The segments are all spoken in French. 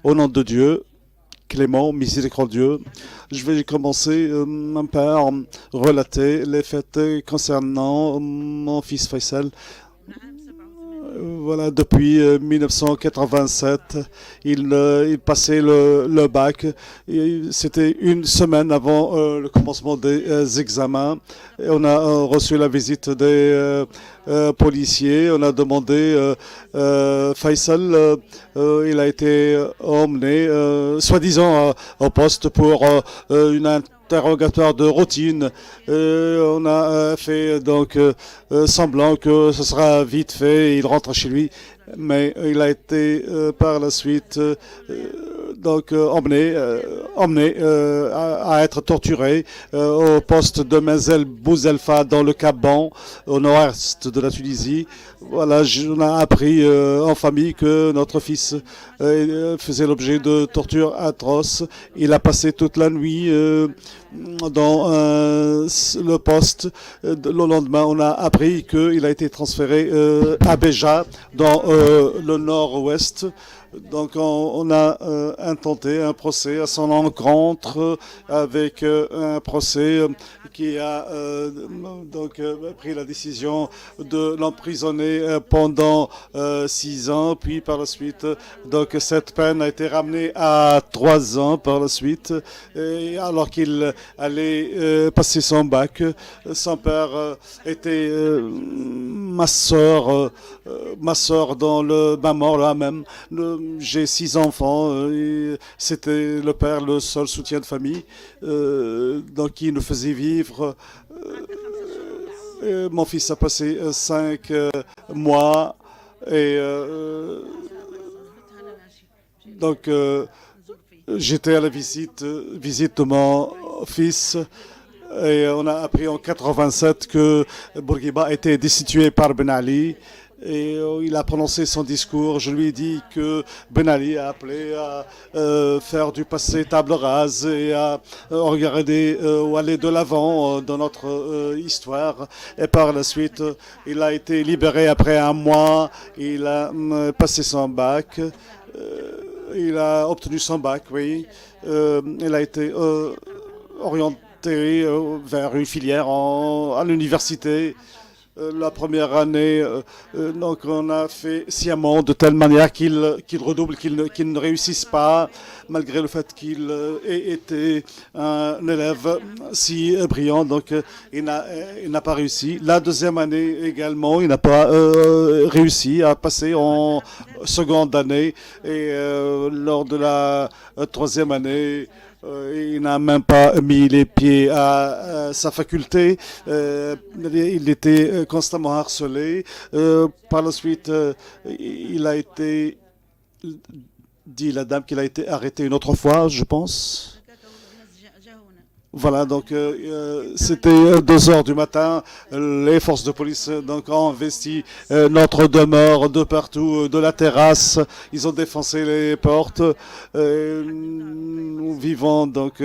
Au nom de Dieu, clément, miséricordieux, je vais commencer par relater les faits concernant mon fils Faisal. Voilà, depuis 1987, il passait le bac. C'était une semaine avant le commencement des examens. Et on a reçu la visite des policiers. On a demandé Faisal, il a été emmené, soi-disant, au poste pour une interrogatoire de routine. On a fait donc semblant que ce sera vite fait et il rentre chez lui, mais il a été par la suite donc emmené à être torturé au poste de Menzel Bouzelfa dans le Cap Ban, au nord-est de la Tunisie. Voilà, on a appris en famille que notre fils faisait l'objet de tortures atroces. Il a passé toute la nuit dans le poste. Le lendemain, on a appris qu'il a été transféré à Béja, dans le nord-ouest. Donc on a intenté un procès à son encontre avec un procès qui a donc pris la décision de l'emprisonner pendant 6 ans. Puis par la suite, donc cette peine a été ramenée à 3 ans par la suite. Et alors qu'il allait passer son bac, son père était ma sœur dans le mort là même. J'ai 6 enfants et c'était le père, le seul soutien de famille, donc qui nous faisait vivre. Mon fils a passé 5 mois et donc j'étais à la visite de mon fils. Et on a appris en 87 que Bourguiba a été destitué par Ben Ali. Et il a prononcé son discours. Je lui ai dit que Ben Ali a appelé à faire du passé table rase et à regarder ou aller de l'avant dans notre histoire. Et par la suite, il a été libéré après 1 mois. Il a passé son bac. Il a obtenu son bac, oui. Il a été orienté vers une filière à l'université. La première année, donc on a fait sciemment de telle manière qu'il redouble, qu'il ne réussisse pas, malgré le fait qu'il ait été un élève si brillant. Donc il n'a pas réussi. La deuxième année également, il n'a pas réussi à passer en seconde année. Et lors de la troisième année, il n'a même pas mis les pieds à sa faculté. Il était constamment harcelé. Par la suite, il a été, dit la dame, qu'il a été arrêté une autre fois, je pense. Voilà, donc c'était 2 heures du matin. Les forces de police donc, ont investi notre demeure de partout, de la terrasse. Ils ont défoncé les portes. Nous vivons, donc,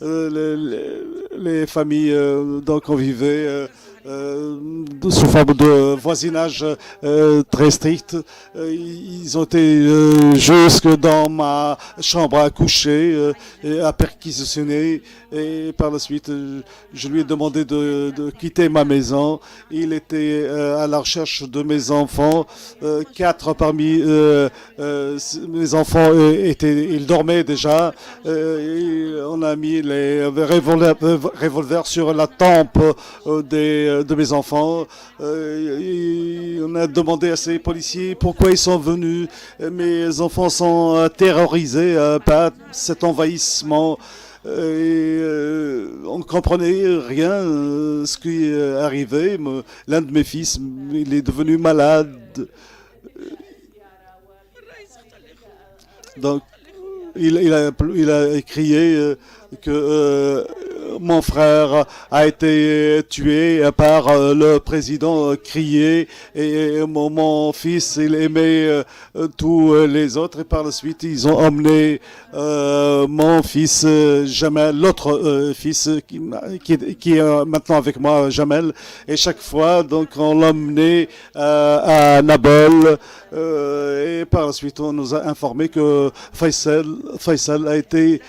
les familles, donc, on vivait sous forme de voisinage très strict. Ils ont été jusque dans ma chambre à coucher, à perquisitionner. Et par la suite, je lui ai demandé de quitter ma maison. Il était à la recherche de mes enfants. 4 parmi mes enfants ils dormaient déjà. On a mis les revolvers sur la tempe de mes enfants. On a demandé à ces policiers pourquoi ils sont venus. Mes enfants sont terrorisés par cet envahissement. On ne comprenait rien ce qui arrivait. L'un de mes fils, il est devenu malade. Donc, il a crié que mon frère a été tué par le président crié et mon fils il aimait tous les autres et par la suite ils ont emmené mon fils Jamel, l'autre fils qui est maintenant avec moi, Jamel, et chaque fois donc on l'emmenait à Nabol Et par la suite, on nous a informé que Faisal a été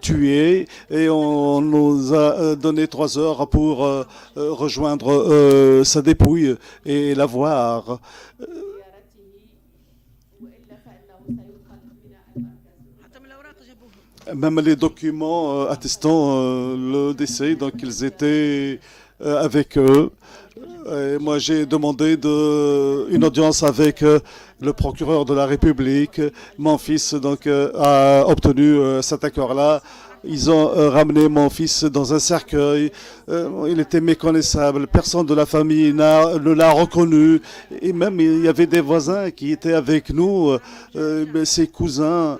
tué et on nous a donné 3 heures pour rejoindre sa dépouille et la voir. Même les documents attestant le décès, donc ils étaient avec eux. Et moi, j'ai demandé une audience avec le procureur de la République. Mon fils donc a obtenu cet accord-là. Ils ont ramené mon fils dans un cercueil. Il était méconnaissable. Personne de la famille ne l'a reconnu. Et même, il y avait des voisins qui étaient avec nous, ses cousins.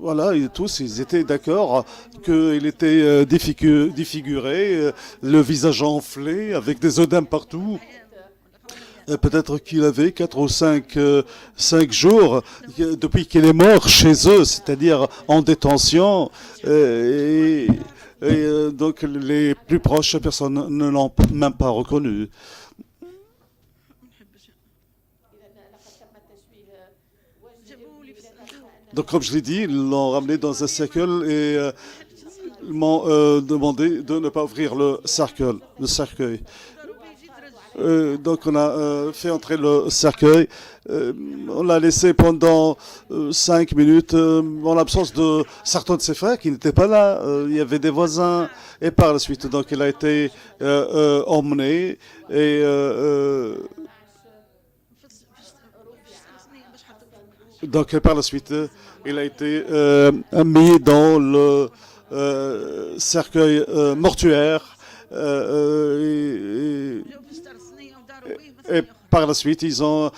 Voilà, tous, ils étaient d'accord qu'il était défiguré, le visage enflé, avec des œdèmes partout. Peut-être qu'il avait 4 ou 5 jours depuis qu'il est mort chez eux, c'est-à-dire en détention. Donc les plus proches personnes ne l'ont même pas reconnu. Donc comme je l'ai dit, ils l'ont ramené dans un cercueil et ils m'ont demandé de ne pas ouvrir le cercueil. Donc on a fait entrer le cercueil. On l'a laissé pendant 5 minutes en l'absence de certains de ses frères qui n'étaient pas là. Il y avait des voisins. Et par la suite, donc, il a été emmené. Et donc par la suite, il a été mis dans le cercueil mortuaire. Et par la suite, ils ont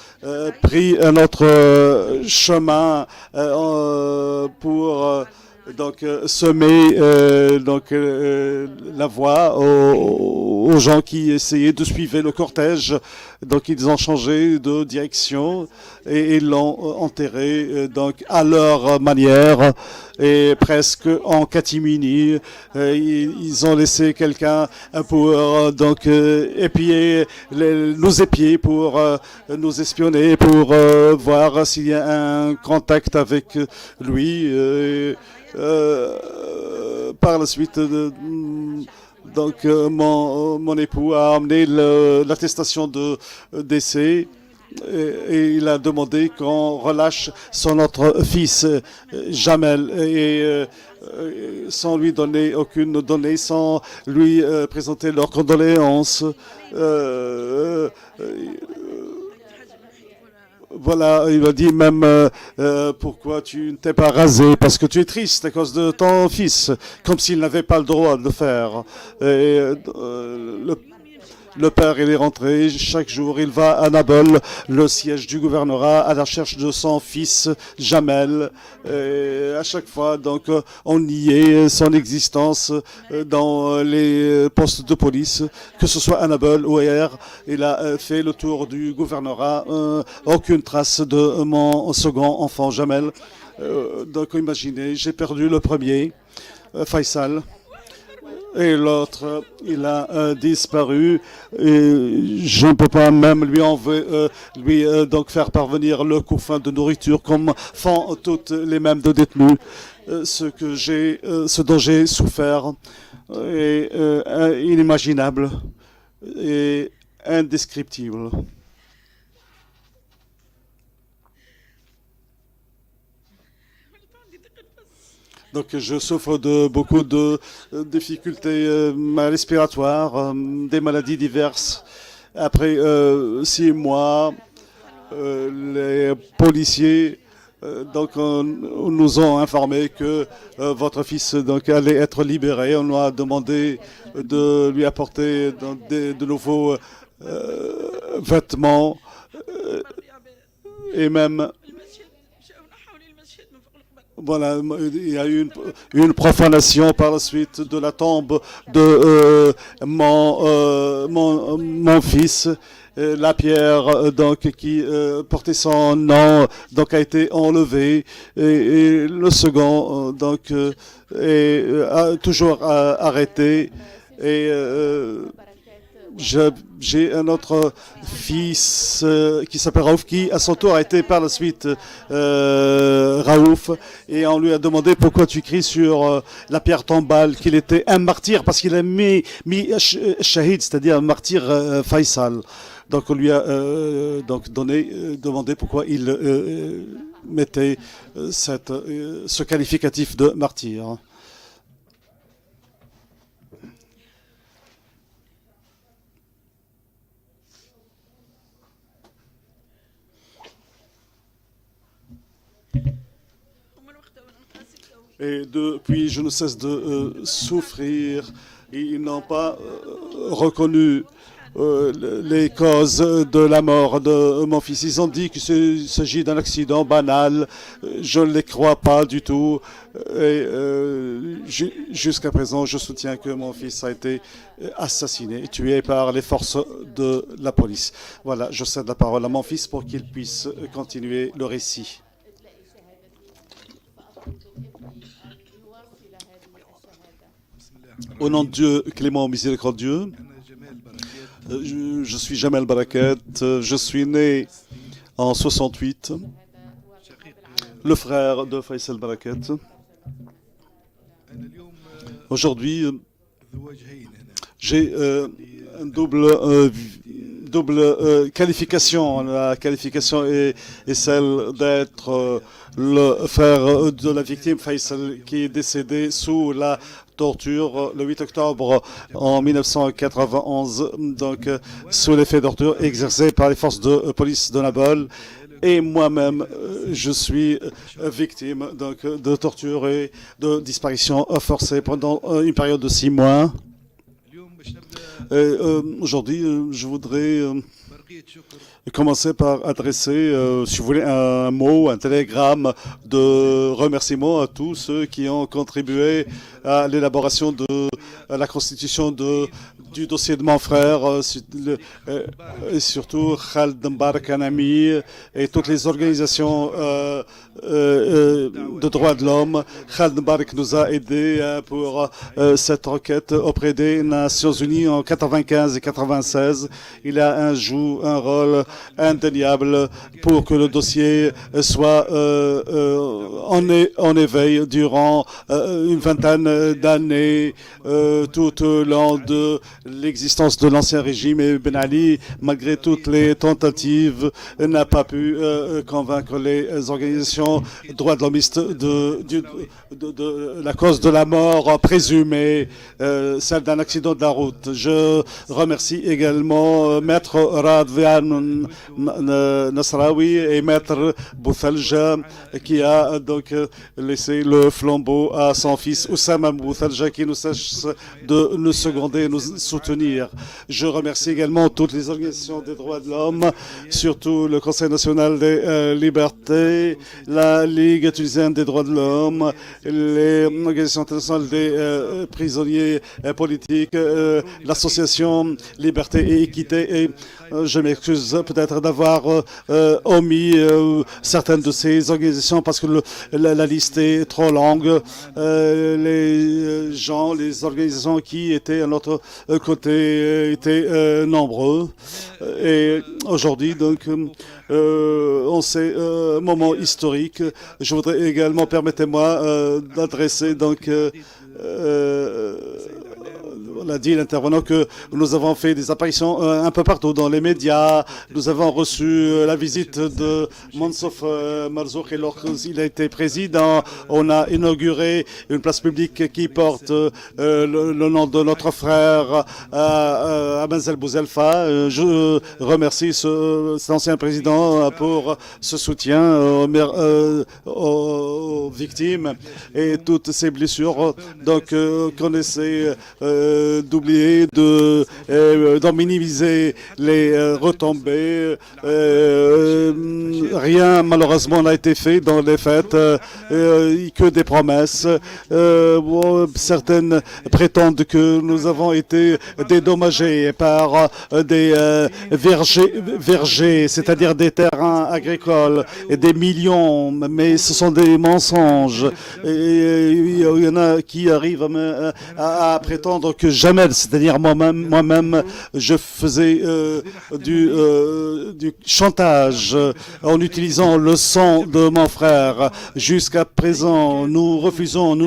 pris un autre chemin pour donc semer la voie aux gens qui essayaient de suivre le cortège. Donc ils ont changé de direction et ils l'ont enterré donc à leur manière et presque en catimini. Ils ont laissé quelqu'un pour donc épier nos épiers pour nous espionner, pour voir s'il y a un contact avec lui. Par la suite, donc mon époux a amené l'attestation de décès et il a demandé qu'on relâche son autre fils, Jamel, et sans lui donner aucune donnée, sans lui présenter leurs condoléances. Voilà, il m'a dit même pourquoi tu ne t'es pas rasé, parce que tu es triste à cause de ton fils, comme s'il n'avait pas le droit de le faire. Et, le père, il est rentré, chaque jour il va à Nabeul, le siège du gouvernorat, à la recherche de son fils Jamel. Et à chaque fois, donc, on niait son existence dans les postes de police, que ce soit à Nabeul ou ailleurs. Il a fait le tour du gouvernorat, aucune trace de mon second enfant Jamel. Donc imaginez, j'ai perdu le premier, Faisal. Et l'autre, il a disparu. Et je ne peux pas même lui donc faire parvenir le couffin de nourriture comme font toutes les mêmes de détenus. Ce dont j'ai souffert est inimaginable et indescriptible. Donc je souffre de beaucoup de difficultés respiratoires, des maladies diverses. Après 6 mois, les policiers donc nous ont informé que votre fils donc allait être libéré. On nous a demandé de lui apporter de nouveaux vêtements et même voilà, il y a eu une profanation par la suite de la tombe de mon fils. La pierre donc qui portait son nom donc a été enlevée et le second donc est toujours arrêté et J'ai un autre fils qui s'appelle Raouf, qui à son tour a été par la suite Raouf, et on lui a demandé pourquoi tu cries sur la pierre tombale qu'il était un martyr parce qu'il a mis shahid, c'est-à-dire un martyr Faisal. Donc on lui a demandé pourquoi il mettait ce qualificatif de martyr. Et depuis, je ne cesse de souffrir. Ils n'ont pas reconnu les causes de la mort de mon fils. Ils ont dit qu'il s'agit d'un accident banal. Je ne les crois pas du tout. Et jusqu'à présent, je soutiens que mon fils a été assassiné, tué par les forces de la police. Voilà, je cède la parole à mon fils pour qu'il puisse continuer le récit. Au nom de Dieu, clément, miséricordieux, je suis Jamel Barakat, je suis né en 68, le frère de Faisal Barakat. Aujourd'hui, j'ai une double qualification. La qualification est celle d'être le frère de la victime Faisal qui est décédé sous la torture le 8 octobre en 1991, donc sous l'effet de torture exercée par les forces de police de Naboul. Et moi-même, je suis victime donc, de torture et de disparition forcée pendant une période de 6 mois. Aujourd'hui, je voudrais commencer par adresser, si vous voulez, un mot, un télégramme de remerciement à tous ceux qui ont contribué à l'élaboration de la constitution du dossier de mon frère, et surtout Khaled Mbarak, un ami, et toutes les organisations de droits de l'homme. Khaled Mbarak nous a aidés pour cette enquête auprès des Nations Unies en 95 et 96. Il a un rôle indéniable pour que le dossier soit en éveil durant une vingtaine d'années, tout au long de l'existence de l'ancien régime. Et Ben Ali, malgré toutes les tentatives, n'a pas pu convaincre les organisations droits de l'homiste de la cause de la mort présumée, celle d'un accident de la route. Je remercie également Maître Radvian Nasraoui et Maître Bouthalja qui a donc laissé le flambeau à son fils Oussama Bouthalja qui nous cesse de nous seconder et nous soutenir. Je remercie également toutes les organisations des droits de l'homme, surtout le Conseil national des libertés, la Ligue tunisienne des droits de l'homme, les organisations internationales des prisonniers politiques, l'association Liberté et Équité. Et je m'excuse peut-être d'avoir omis certaines de ces organisations parce que la liste est trop longue. Les gens, les organisations qui étaient à notre côté étaient nombreux. Et aujourd'hui, donc, en ces moments historiques, je voudrais également, permettez-moi, d'adresser donc on a dit l'intervenant que nous avons fait des apparitions un peu partout dans les médias. Nous avons reçu la visite de Mansouf Marzouk et lorsqu'il a été président, on a inauguré une place publique qui porte le nom de notre frère Amazel Bouzelfa. Je remercie cet ancien président pour ce soutien aux victimes et toutes ces blessures. Donc qu'on essaie d'oublier, d'en minimiser les retombées. Rien, malheureusement, n'a été fait dans les faits, que des promesses. Certaines prétendent que nous avons été dédommagés par des vergers, c'est-à-dire des terrains agricoles, et des millions, mais ce sont des mensonges. Et il y en a qui arrivent à prétendre que Jamel, c'est-à-dire moi-même, je faisais du chantage en utilisant le sang de mon frère. Jusqu'à présent, nous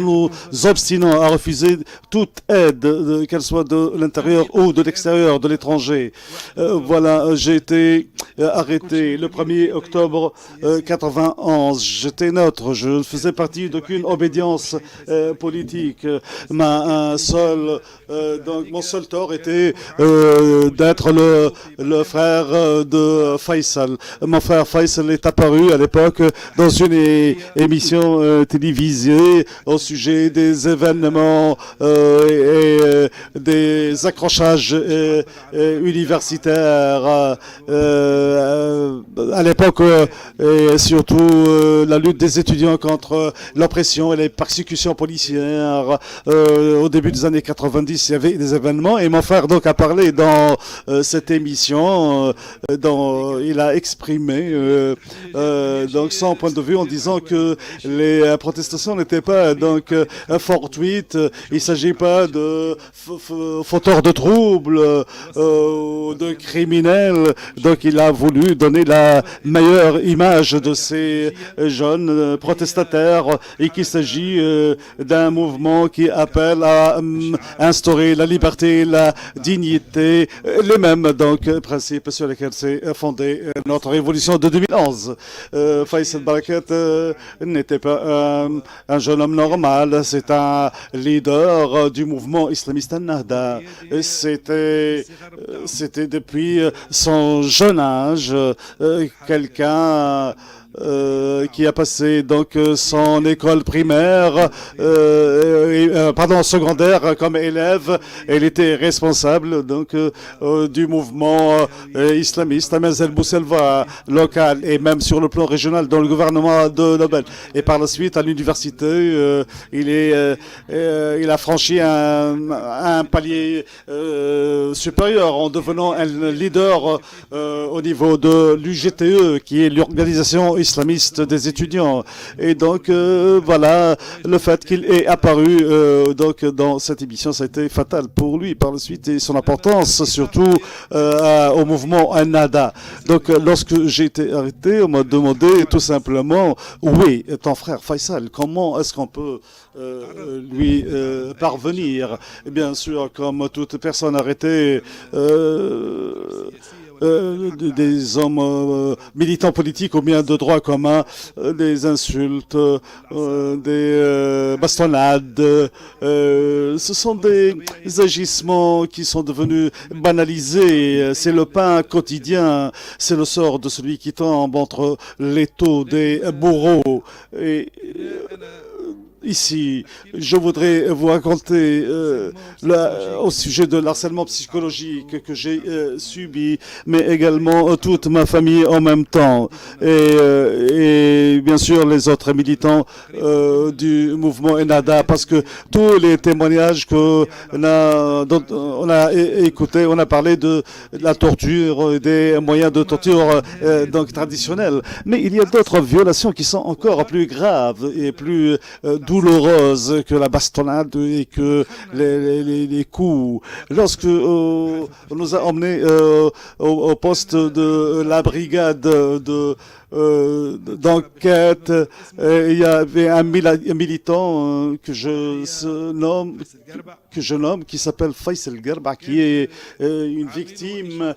nous obstinons à refuser toute aide, qu'elle soit de l'intérieur ou de l'extérieur, de l'étranger. Voilà, j'ai été arrêté le 1er octobre 91. J'étais neutre, je ne faisais partie d'aucune obédience politique. Mon seul tort était d'être le frère de Faisal. Mon frère Faisal est apparu à l'époque dans une émission télévisée au sujet des événements et des accrochages universitaires à l'époque et surtout la lutte des étudiants contre l'oppression et les persécutions policières. Au début des années 90, il y avait des événements et mon frère donc a parlé dans cette émission, il a exprimé donc son point de vue en disant que les protestations n'étaient pas donc fortuites, il ne s'agit pas de fauteurs de troubles, de criminels. Donc il a voulu donner la meilleure image de ces jeunes protestataires et qu'il s'agit d'un mouvement qui appelle à instaurer la liberté, la dignité, les mêmes donc principes sur lesquels s'est fondée notre révolution de 2011. Faisal Barakat n'était pas un jeune homme normal, c'est un leader du mouvement islamiste Ennahda. C'était depuis son jeune âge quelqu'un qui a passé donc son école primaire, secondaire comme élève. Elle était responsable donc du mouvement islamiste Mazel Bousselva local et même sur le plan régional dans le gouvernement de Nobel. Et par la suite à l'université, il a franchi un palier supérieur en devenant un leader au niveau de l'UGTE, qui est l'organisation islamiste des étudiants. Et donc voilà, le fait qu'il ait apparu donc dans cette émission, ça a été fatal pour lui par la suite et son importance surtout au mouvement Ennahda. Donc lorsque j'ai été arrêté, on m'a demandé tout simplement où est ton frère Faisal, comment est-ce qu'on peut lui parvenir. Et bien sûr, comme toute personne arrêtée, des hommes militants politiques ou bien de droit commun, des insultes, des bastonnades. Ce sont des agissements qui sont devenus banalisés. C'est le pain quotidien. C'est le sort de celui qui tombe entre l'étau des bourreaux. Et ici, je voudrais vous raconter au sujet de l'harcèlement psychologique que j'ai subi, mais également toute ma famille en même temps. Et bien sûr, les autres militants du mouvement Ennahda, parce que tous les témoignages dont on a écouté, on a parlé de la torture, des moyens de torture donc traditionnels. Mais il y a d'autres violations qui sont encore plus graves et plus douloureuse que la bastonnade et que les coups. Lorsque on nous a emmenés au poste de la brigade d'enquête, il y avait un militant que je nomme, qui s'appelle Faisal Garba, qui est une victime.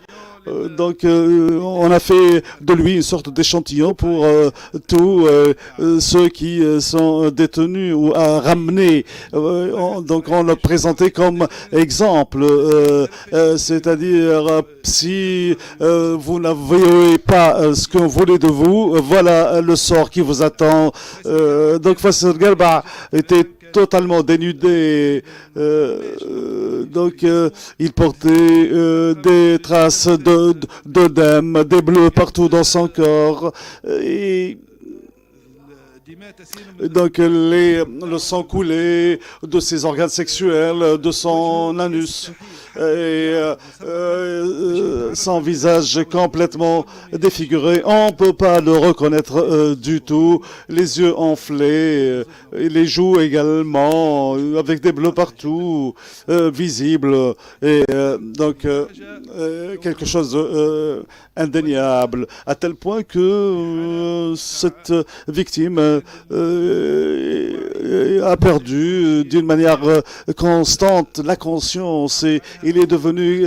Donc on a fait de lui une sorte d'échantillon pour tous ceux qui sont détenus ou à ramener. Donc on l'a présenté comme exemple, c'est-à-dire si vous n'avez pas ce qu'on voulait de vous, voilà le sort qui vous attend. Donc Faisal Garba était totalement dénudé, donc il portait des traces d'œdème, des bleus partout dans son corps, et donc le sang coulait de ses organes sexuels, de son anus. son visage complètement défiguré. On ne peut pas le reconnaître du tout. Les yeux enflés, et les joues également, avec des bleus partout, visibles. Et donc, quelque chose d'indéniable, à tel point que cette victime a perdu d'une manière constante la conscience et il est devenu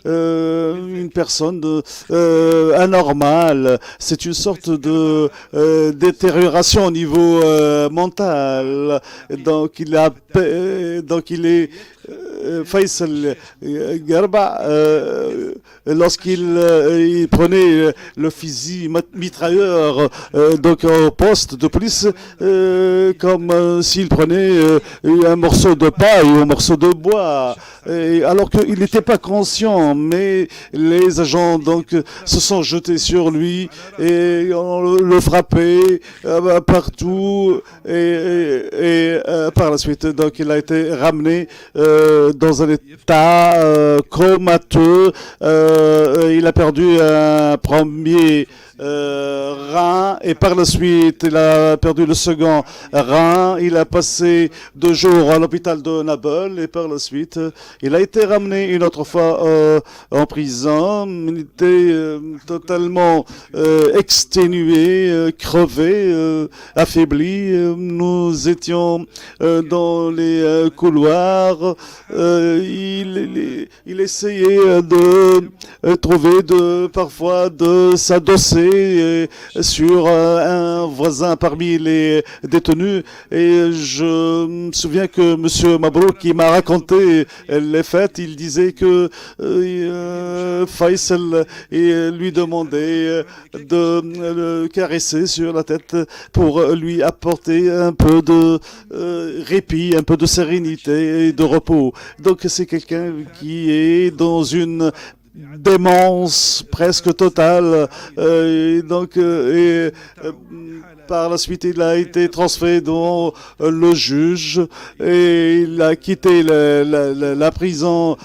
une personne anormale. C'est une sorte de détérioration au niveau mental. Donc il est Faisal Garba, lorsqu'il prenait le fusil mitrailleur donc au poste de police, comme s'il prenait un morceau de paille ou un morceau de bois, alors qu'il n'était pas conscient, mais les agents donc se sont jetés sur lui et on le frappait partout et par la suite donc il a été ramené dans un état comateux. Il a perdu un premier rein et par la suite il a perdu le second rein. Il a passé 2 jours à l'hôpital de Naples et par la suite il a été ramené une autre fois en prison. Il était totalement exténué, crevé, affaibli. Nous étions dans les couloirs. Il essayait de trouver parfois de s'adosser sur un voisin parmi les détenus. Et je me souviens que M. Mabrouk, qui m'a raconté les faits, il disait que Faisal lui demandait de le caresser sur la tête pour lui apporter un peu de répit, un peu de sérénité et de repos. Donc c'est quelqu'un qui est dans une démence presque totale. Par la suite, il a été transféré devant le juge et il a quitté la prison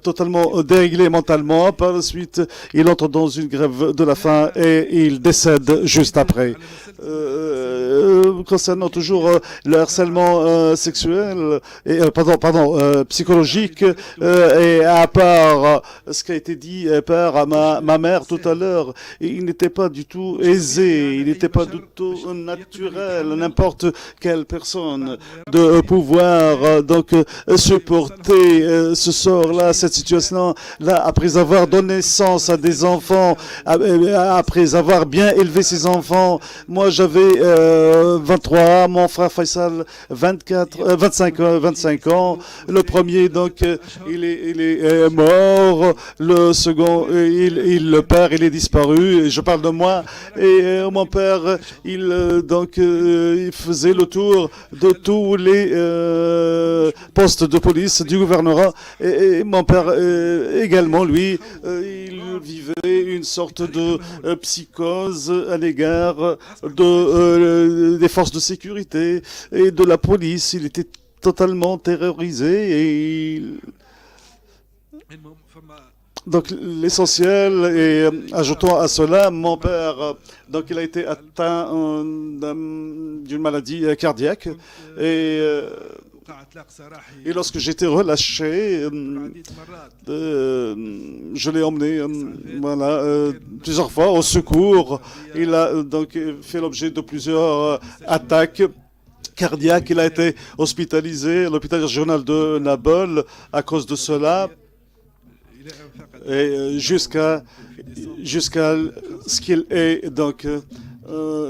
totalement déréglé mentalement. Par la suite, il entre dans une grève de la faim et il décède juste après. Concernant toujours le harcèlement sexuel et psychologique, et à part ce qui a été dit par ma mère tout à l'heure, il n'était pas du tout aisé, il n'était pas du tout naturel, n'importe quelle personne de pouvoir donc supporter ce sort-là, cette situation-là, après avoir donné naissance à des enfants, après avoir bien élevé ses enfants. Moi, j'avais 23, mon frère Faisal 25 ans. Le premier, donc, il est mort. Le second, le père, il est disparu. Je parle de moi. Et mon père, il faisait le tour de tous les postes de police du gouvernorat. Et mon père également, lui, il vivait une sorte de psychose à l'égard des forces de sécurité et de la police. Il était totalement terrorisé et donc l'essentiel, et ajoutons à cela, mon père, donc il a été atteint d'une maladie cardiaque et lorsque j'étais relâché, je l'ai emmené plusieurs fois au secours. Il a donc fait l'objet de plusieurs attaques cardiaques. Il a été hospitalisé à l'hôpital régional de Naples à cause de cela. Et jusqu'à ce qu'il est donc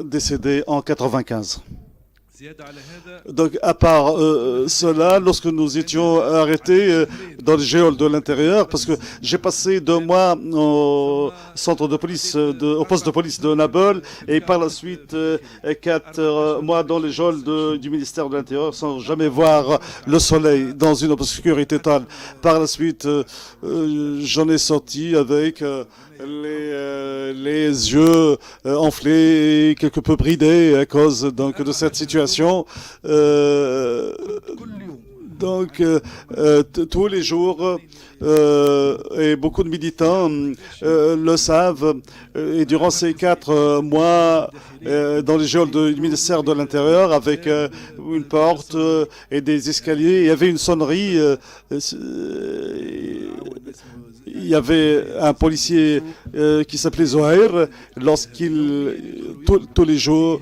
décédé en 95. Donc, à part cela, lorsque nous étions arrêtés dans les geôles de l'intérieur, parce que j'ai passé 2 mois au centre de police, au poste de police de Naples, et par la suite 4 mois dans les geôles du ministère de l'Intérieur, sans jamais voir le soleil, dans une obscurité totale. Par la suite, j'en ai sorti avec les yeux enflés, quelque peu bridés à cause donc de cette situation. Donc tous les jours, et beaucoup de militants le savent. Et durant ces 4 mois, dans les geôles du ministère de l'Intérieur, avec une porte et des escaliers, il y avait une sonnerie. Il y avait un policier qui s'appelait Zohair. Tous les jours,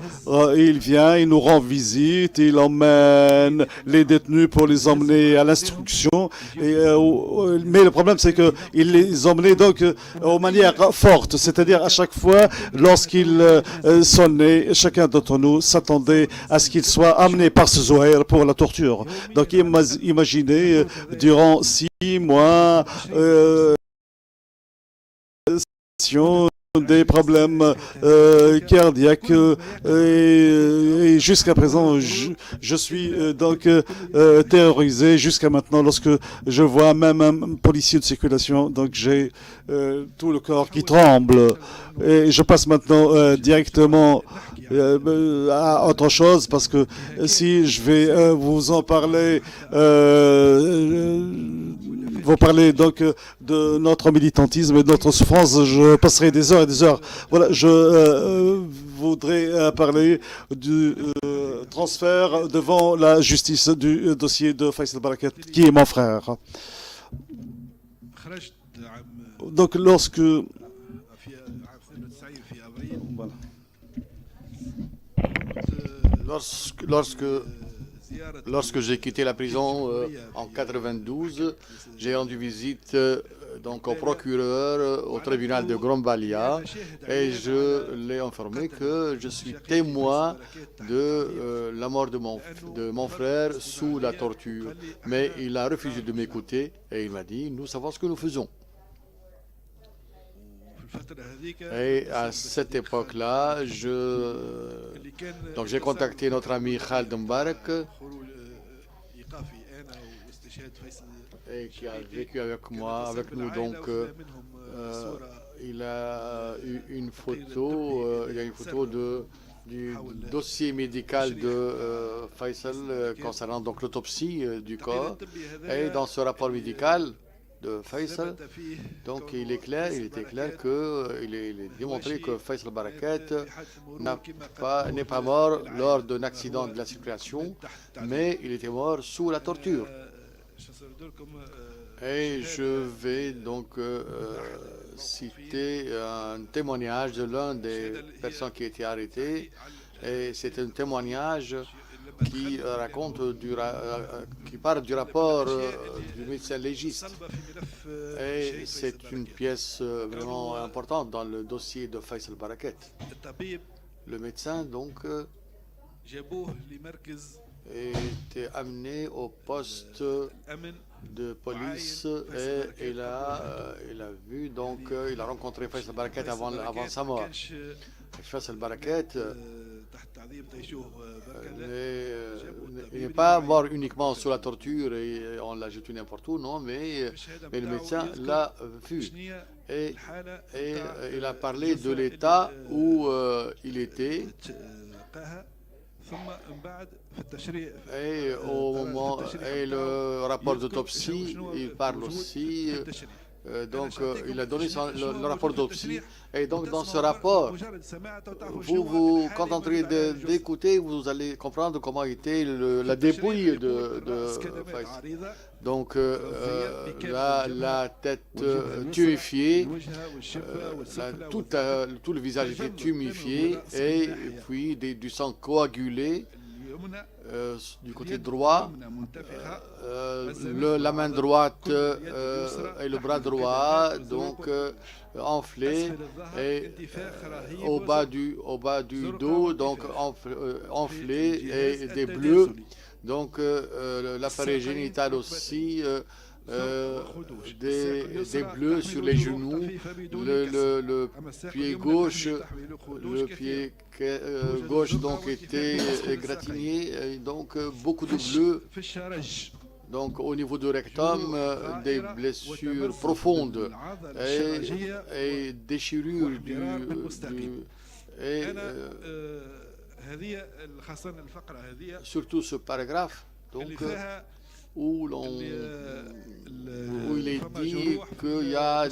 il vient, il nous rend visite, il emmène les détenus pour les emmener à l'instruction. Mais le problème, c'est qu'il les emmenait donc de manière forte, c'est-à-dire à chaque fois, lorsqu'il sonnait, chacun d'entre nous s'attendait à ce qu'il soit amené par ce Zohair pour la torture. Donc imaginez, durant 6 mois, des problèmes cardiaques et jusqu'à présent je suis donc terrorisé jusqu'à maintenant lorsque je vois même un policier de circulation, donc j'ai tout le corps qui tremble. Et je passe maintenant directement à autre chose, parce que si je vais vous en parler, vous parler donc de notre militantisme et de notre souffrance, je passerai des heures et des heures. Voilà, je voudrais parler du transfert devant la justice du dossier de Faisal Barakat, qui est mon frère. Donc lorsque... Voilà. Lorsque j'ai quitté la prison en 92, j'ai rendu visite donc au procureur au tribunal de Grombalia et je l'ai informé que je suis témoin de la mort de mon frère sous la torture. Mais il a refusé de m'écouter et il m'a dit « Nous savons ce que nous faisons ». Et à cette époque-là, j'ai contacté notre ami Khaled Mbarak, et qui a vécu avec nous. Donc, il a eu une photo, du dossier médical de Faisal concernant donc l'autopsie du corps. Et dans ce rapport médical de Faisal, donc il était clair qu'il est démontré que Faisal Barakat n'est pas mort lors d'un accident de la circulation, mais il était mort sous la torture. Et je vais donc citer un témoignage de l'un des personnes qui a été arrêtées, et c'est un témoignage qui qui part du rapport du médecin légiste. Et c'est une pièce vraiment importante dans le dossier de Faisal Barakat. Le médecin, donc, était amené au poste de police et il a vu, donc, il a rencontré Faisal Barakat avant sa mort. Faisal Barakat il n'est pas mort uniquement sous la torture et on l'a jeté n'importe où, non, mais le médecin l'a vu et il a parlé de l'état où il était. Et le rapport d'autopsie, il parle aussi. Donc, il a donné le rapport d'autopsie. Et donc, dans ce rapport, vous vous contenterez d'écouter, vous allez comprendre comment était la dépouille de Faisal. Donc, la tête tuméfiée, tout le visage était tuméfié, et puis du sang coagulé. Du côté droit, la main droite et le bras droit, donc enflé, et au bas du dos, donc enflé, et des bleus, donc l'appareil génital aussi, des bleus sur les genoux, le pied gauche, donc était égratigné, et donc beaucoup de bleus. Donc au niveau du rectum, des blessures profondes et déchirures surtout ce paragraphe. Donc où il est dit qu'il y a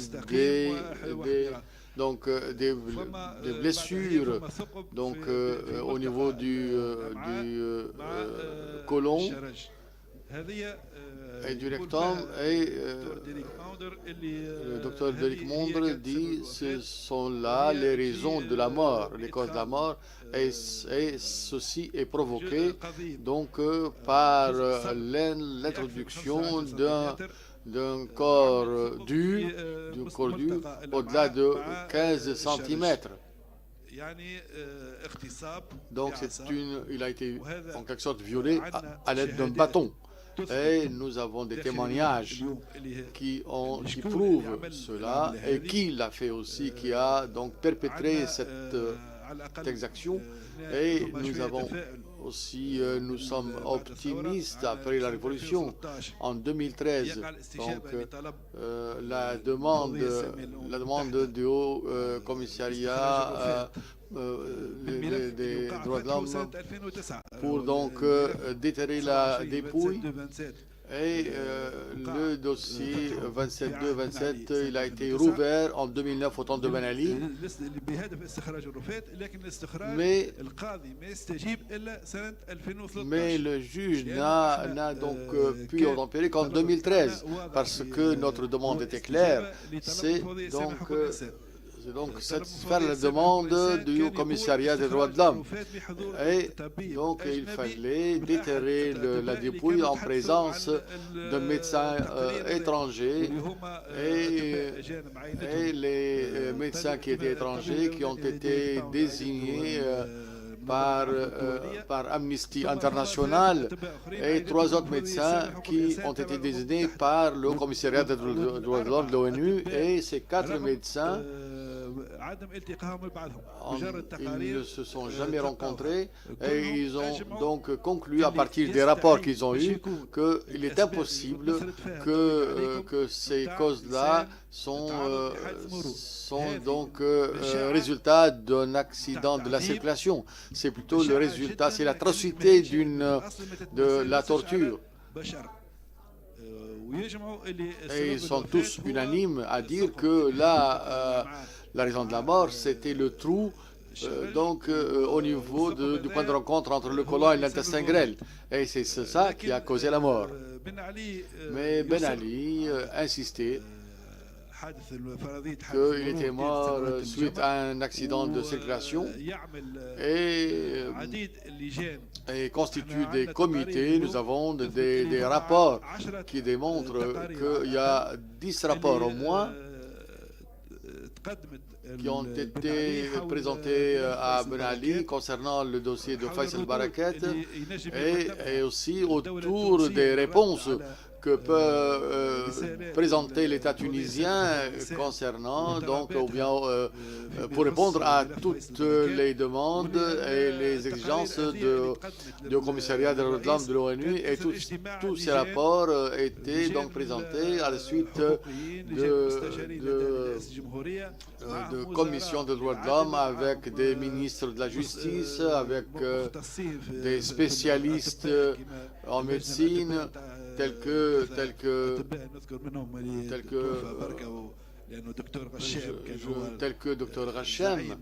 des blessures donc, au niveau du côlon et du rectum, et le docteur Derek Mondre dit ce sont là les raisons de la mort, les causes de la mort, et ceci est provoqué donc par l'introduction d'un corps dur, au-delà de 15 cm. Donc il a été en quelque sorte violé à l'aide d'un bâton. Et nous avons des témoignages qui prouvent cela, et qui l'a fait aussi, qui a donc perpétré cette exaction. Et nous avons aussi, nous sommes optimistes après la Révolution. En 2013, donc, la demande du Haut Commissariat des droits de l'homme pour donc déterrer la dépouille, et le dossier 27-2-27, il a été rouvert en 2009 au temps de Ben Ali, mais le juge n'a donc pu obtempérer qu'en 2013, parce que notre demande était claire, c'est donc satisfaire la demande du Haut Commissariat des droits de l'homme. Et donc il fallait déterrer la dépouille en présence de médecins étrangers, et les médecins qui étaient étrangers, qui ont été désignés par Amnesty International, et 3 autres médecins qui ont été désignés par le Haut Commissariat des droits de l'homme de l'ONU, et ces 4 médecins ils ne se sont jamais rencontrés, et ils ont donc conclu à partir des rapports qu'ils ont eus qu'il est impossible que ces causes-là sont donc résultat d'un accident de la circulation. C'est plutôt le résultat, c'est l'atrocité de la torture. Et ils sont tous unanimes à dire que la raison de la mort, c'était le trou donc au niveau du point de rencontre entre le côlon et l'intestin grêle. Et c'est ça qui a causé la mort. Mais Ben Ali insistait qu'il était mort suite à un accident de circulation, et constitue des comités. Nous avons des rapports qui démontrent qu'il y a 10 rapports au moins qui ont été présentés à Ben Ali concernant le dossier de Faisal Barakat, et aussi autour des réponses que peut présenter l'État tunisien concernant, donc, ou bien pour répondre à toutes les demandes et les exigences du commissariat des droits de l'homme de l'ONU. Et tous ces rapports étaient donc présentés à la suite de commissions de droits de l'homme, avec des ministres de la justice, avec des spécialistes en médecine, tels que Dr Hachem,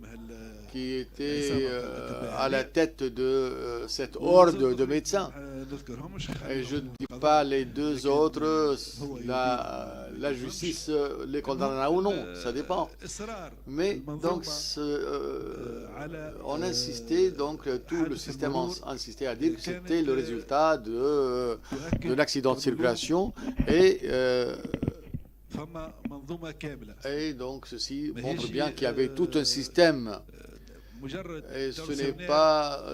qui était à la tête de cette horde de médecins. Et je ne dis pas les 2 autres, la justice les condamnera ou non, ça dépend. Mais donc on insistait, donc tout le système insistait à dire que c'était le résultat d'un accident de circulation, et donc ceci montre bien qu'il y avait tout un système. Et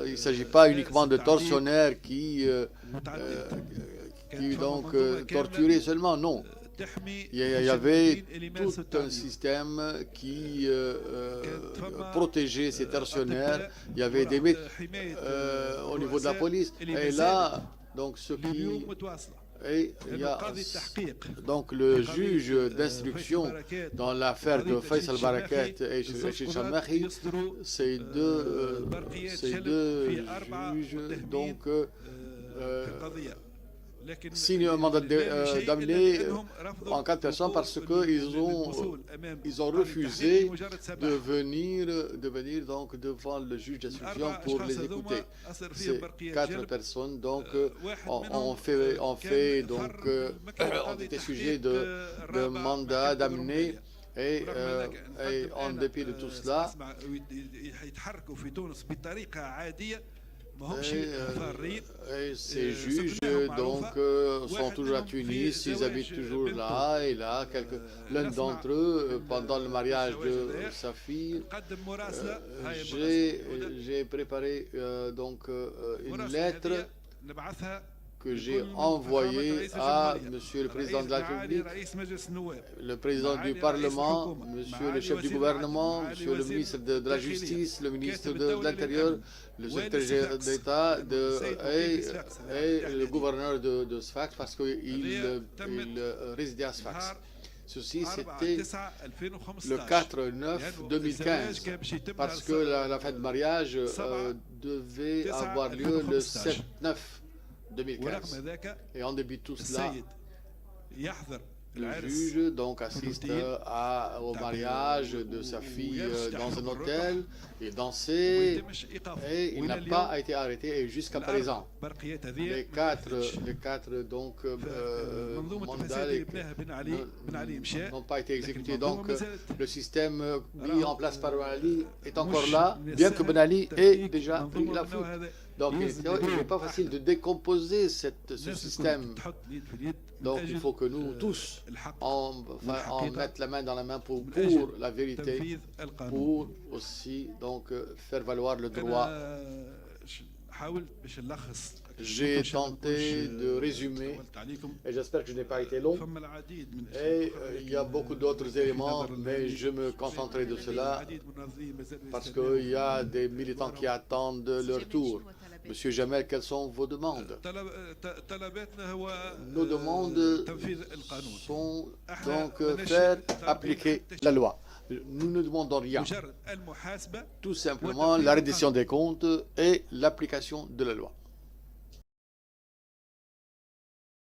il ne s'agit pas uniquement de tortionnaires qui donc torturaient seulement, non. Il y avait tout un système qui protégeait ces tortionnaires. Il y avait des au niveau de la police. Et là, donc et il y a donc le juge d'instruction dans l'affaire de Faisal Barakat et Hicham Mahi, ces deux juges donc signent un mandat d'amener en cas de personne parce qu'ils ont refusé de venir donc devant le juge d'instruction pour les écouter. Ces 4 personnes donc ont été sujets de mandat d'amener. Et en dépit de tout cela, ces juges donc sont toujours à Tunis, ils habitent toujours là et là. L'un d'entre eux, pendant le mariage de sa fille, j'ai préparé donc une lettre que j'ai envoyée à Monsieur le Président de la République, le Président du Parlement, Monsieur le chef du gouvernement, Monsieur le ministre de la Justice, le ministre de l'Intérieur, le secrétaire d'État et le gouverneur de Sfax parce qu'il résidait à Sfax. Ceci, c'était le 4/9/2015, parce que la fête de mariage devait avoir lieu le 7/9/2015. Et en début de tout cela, le juge donc assiste au mariage de sa fille dans un hôtel. Il dansait et il n'a pas été arrêté et jusqu'à présent. Les quatre donc mandats n'ont pas été exécutés. Donc le système mis en place par Ben Ali est encore là, bien que Ben Ali ait déjà pris la fuite. Donc il n'est pas facile de décomposer ce système. Donc il faut que nous tous en mettent la main dans la main pour la vérité, pour aussi donc faire valoir le droit. J'ai tenté de résumer et j'espère que je n'ai pas été long. Et il y a beaucoup d'autres éléments, mais je me contenterai de cela parce qu'il y a des militants qui attendent leur tour. Monsieur Jamel, quelles sont vos demandes? Nos demandes sont donc faire appliquer la loi. Nous ne demandons rien. Tout simplement la reddition des comptes et l'application de la loi.